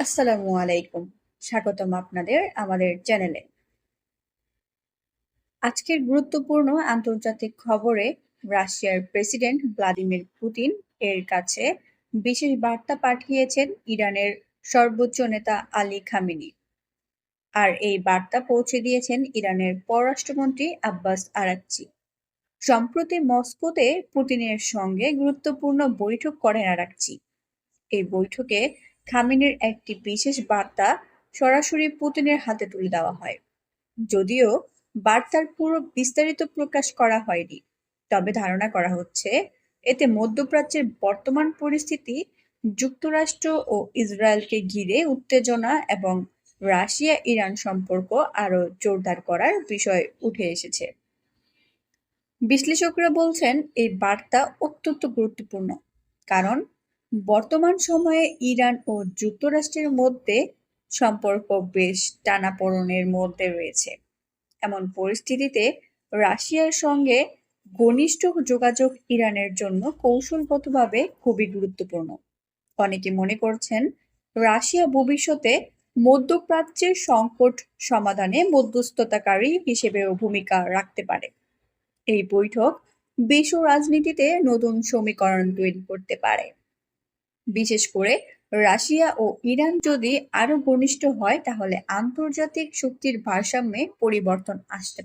আসসালামু আলাইকুম। স্বাগতম আপনাদের আমাদের চ্যানেলে। আজকের গুরুত্বপূর্ণ আন্তর্জাতিক খবরে রাশিয়ার প্রেসিডেন্ট ভ্লাদিমির পুতিন এর কাছে বিশেষ বার্তা পাঠিয়েছেন ইরানের সর্বোচ্চ নেতা আলী খামেনি। আর এই বার্তা পৌঁছে দিয়েছেন ইরানের পররাষ্ট্রমন্ত্রী আব্বাস আরাকচি। সম্প্রতি মস্কোতে পুতিনের সঙ্গে গুরুত্বপূর্ণ বৈঠক করেন আরাকচি। এই বৈঠকে খামেনির একটি বিশেষ বার্তা সরাসরি পুতিনের হাতে তুলে দেওয়া হয়। যদিও বার্তার পুরো বিস্তারিত প্রকাশ করা হয়নি, তবে ধারণা করা হচ্ছে এতে মধ্যপ্রাচ্যের বর্তমান পরিস্থিতি, যুক্তরাষ্ট্র ও ইসরায়েলকে ঘিরে উত্তেজনা এবং রাশিয়া ইরান সম্পর্ক আরো জোরদার করার বিষয় উঠে এসেছে। বিশ্লেষকরা বলছেন এই বার্তা অত্যন্ত গুরুত্বপূর্ণ, কারণ বর্তমান সময়ে ইরান ও যুক্তরাষ্ট্রের মধ্যে সম্পর্ক বেশ টানাপোড়েনের মধ্যে রয়েছে। এমন পরিস্থিতিতে রাশিয়ার সঙ্গে ঘনিষ্ঠ যোগাযোগ ইরানের জন্য কৌশলগতভাবে খুবই গুরুত্বপূর্ণ। অনেকে মনে করছেন রাশিয়া ভবিষ্যতে মধ্যপ্রাচ্যের সংকট সমাধানে মধ্যস্থতাকারী হিসেবেও ভূমিকা রাখতে পারে। এই বৈঠক বিশ্ব রাজনীতিতে নতুন সমীকরণ তৈরি করতে পারে। বিশেষ করে রাশিয়া ও ইরান যদি আরো ঘনিষ্ঠ হয়, তাহলে আন্তর্জাতিক শক্তির ভারসাম্যে পরিবর্তন আসতে পারে।